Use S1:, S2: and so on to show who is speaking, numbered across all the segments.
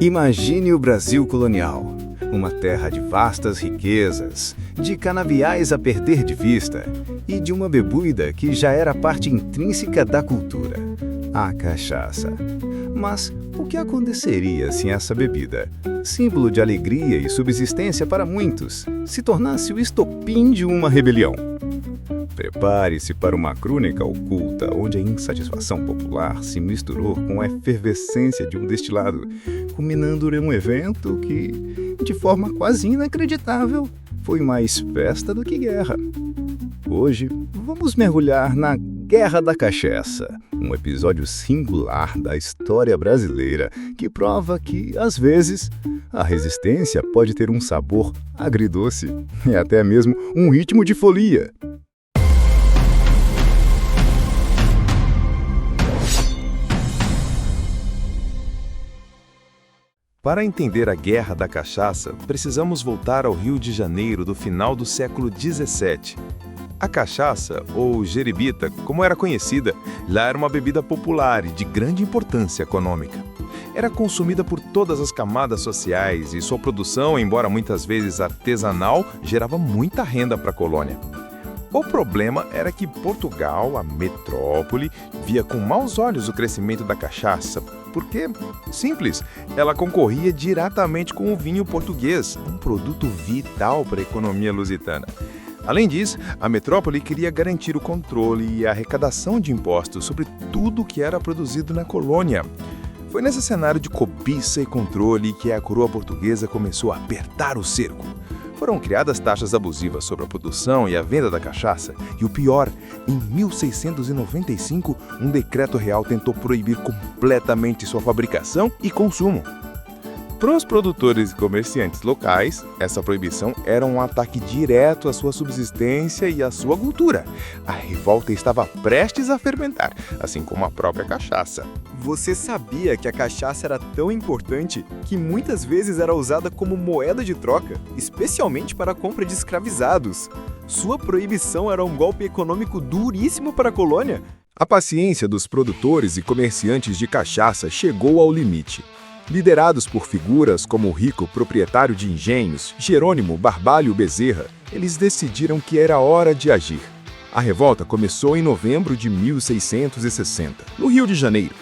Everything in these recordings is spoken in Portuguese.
S1: Imagine o Brasil colonial, uma terra de vastas riquezas, de canaviais a perder de vista e de uma bebuida que já era parte intrínseca da cultura, a cachaça. Mas o que aconteceria se essa bebida, símbolo de alegria e subsistência para muitos, se tornasse o estopim de uma rebelião? Prepare-se para uma crônica oculta onde a insatisfação popular se misturou com a efervescência de um destilado, culminando em um evento que, de forma quase inacreditável, foi mais festa do que guerra. Hoje, vamos mergulhar na Guerra da Cachaça, um episódio singular da história brasileira que prova que, às vezes, a resistência pode ter um sabor agridoce e até mesmo um ritmo de folia.
S2: Para entender a Guerra da Cachaça, precisamos voltar ao Rio de Janeiro do final do século XVII. A cachaça, ou jeribita, como era conhecida, lá era uma bebida popular e de grande importância econômica. Era consumida por todas as camadas sociais e sua produção, embora muitas vezes artesanal, gerava muita renda para a colônia. O problema era que Portugal, a metrópole, via com maus olhos o crescimento da cachaça, porque, simples, ela concorria diretamente com o vinho português, um produto vital para a economia lusitana. Além disso, a metrópole queria garantir o controle e a arrecadação de impostos sobre tudo que era produzido na colônia. Foi nesse cenário de cobiça e controle que a coroa portuguesa começou a apertar o cerco. Foram criadas taxas abusivas sobre a produção e a venda da cachaça, e o pior, em 1695, um decreto real tentou proibir completamente sua fabricação e consumo. Para os produtores e comerciantes locais, essa proibição era um ataque direto à sua subsistência e à sua cultura. A revolta estava prestes a fermentar, assim como a própria cachaça.
S3: Você sabia que a cachaça era tão importante que muitas vezes era usada como moeda de troca, especialmente para a compra de escravizados? Sua proibição era um golpe econômico duríssimo para a colônia.
S4: A paciência dos produtores e comerciantes de cachaça chegou ao limite. Liderados por figuras como o rico proprietário de engenhos, Jerônimo Barbalho Bezerra, eles decidiram que era hora de agir. A revolta começou em novembro de 1660, no Rio de Janeiro.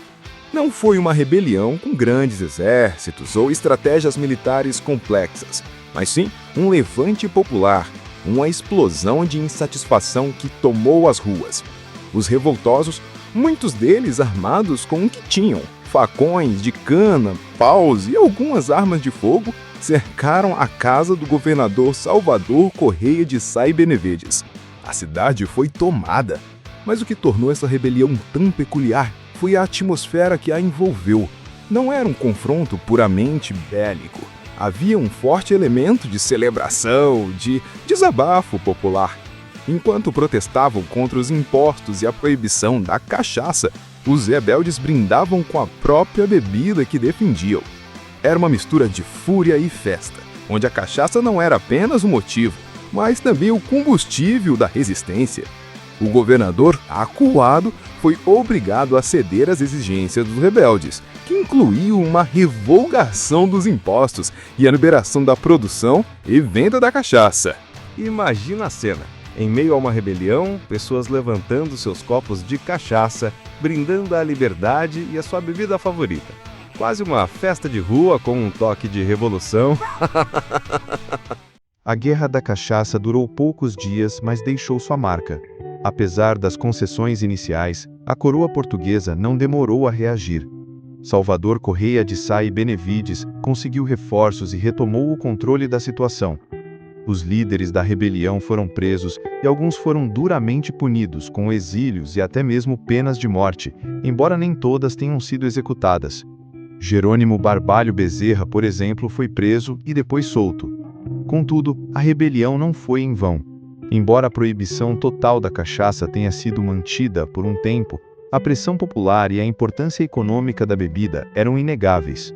S4: Não foi uma rebelião com grandes exércitos ou estratégias militares complexas, mas sim um levante popular, uma explosão de insatisfação que tomou as ruas. Os revoltosos, muitos deles armados com o que tinham, facões de cana, paus e algumas armas de fogo, cercaram a casa do governador Salvador Correia de Sá e Benevides. A cidade foi tomada, mas o que tornou essa rebelião tão peculiar foi a atmosfera que a envolveu. Não era um confronto puramente bélico. Havia um forte elemento de celebração, de desabafo popular. Enquanto protestavam contra os impostos e a proibição da cachaça, os rebeldes brindavam com a própria bebida que defendiam. Era uma mistura de fúria e festa, onde a cachaça não era apenas o motivo, mas também o combustível da resistência. O governador, acuado, foi obrigado a ceder às exigências dos rebeldes, que incluíam uma revogação dos impostos e a liberação da produção e venda da cachaça.
S2: Imagina a cena. Em meio a uma rebelião, pessoas levantando seus copos de cachaça, brindando a liberdade e a sua bebida favorita. Quase uma festa de rua com um toque de revolução. A Guerra da Cachaça durou poucos dias, mas deixou sua marca. Apesar das concessões iniciais, a coroa portuguesa não demorou a reagir. Salvador Correia de Sá e Benevides conseguiu reforços e retomou o controle da situação. Os líderes da rebelião foram presos e alguns foram duramente punidos, com exílios e até mesmo penas de morte, embora nem todas tenham sido executadas. Jerônimo Barbalho Bezerra, por exemplo, foi preso e depois solto. Contudo, a rebelião não foi em vão. Embora a proibição total da cachaça tenha sido mantida por um tempo, a pressão popular e a importância econômica da bebida eram inegáveis.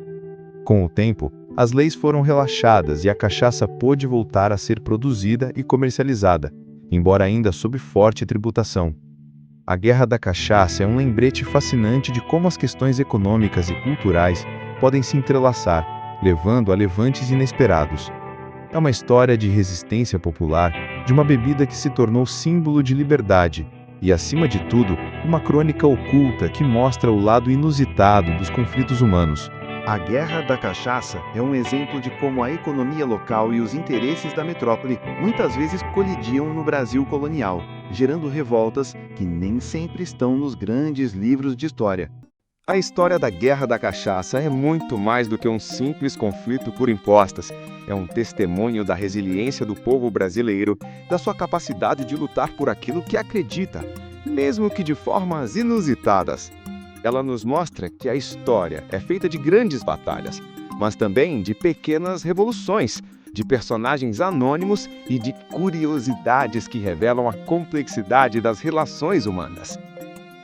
S2: Com o tempo, as leis foram relaxadas e a cachaça pôde voltar a ser produzida e comercializada, embora ainda sob forte tributação. A Guerra da Cachaça é um lembrete fascinante de como as questões econômicas e culturais podem se entrelaçar, levando a levantes inesperados. É uma história de resistência popular, de uma bebida que se tornou símbolo de liberdade e, acima de tudo, uma crônica oculta que mostra o lado inusitado dos conflitos humanos.
S1: A Guerra da Cachaça é um exemplo de como a economia local e os interesses da metrópole muitas vezes colidiam no Brasil colonial, gerando revoltas que nem sempre estão nos grandes livros de história.
S3: A história da Guerra da Cachaça é muito mais do que um simples conflito por impostas. É um testemunho da resiliência do povo brasileiro, da sua capacidade de lutar por aquilo que acredita, mesmo que de formas inusitadas. Ela nos mostra que a história é feita de grandes batalhas, mas também de pequenas revoluções, de personagens anônimos e de curiosidades que revelam a complexidade das relações humanas.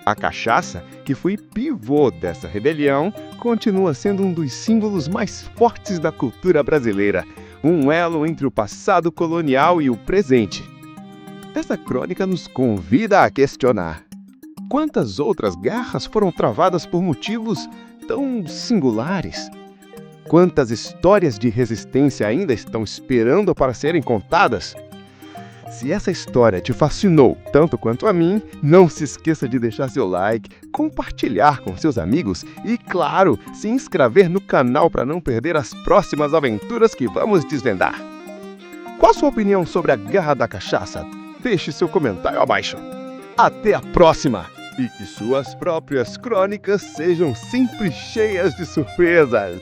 S3: A cachaça, que foi pivô dessa rebelião, continua sendo um dos símbolos mais fortes da cultura brasileira, um elo entre o passado colonial e o presente. Essa crônica nos convida a questionar: quantas outras guerras foram travadas por motivos tão singulares? Quantas histórias de resistência ainda estão esperando para serem contadas? Se essa história te fascinou tanto quanto a mim, não se esqueça de deixar seu like, compartilhar com seus amigos e, claro, se inscrever no canal para não perder as próximas aventuras que vamos desvendar. Qual a sua opinião sobre a Guerra da Cachaça? Deixe seu comentário abaixo. Até a próxima! E que suas próprias crônicas sejam sempre cheias de surpresas!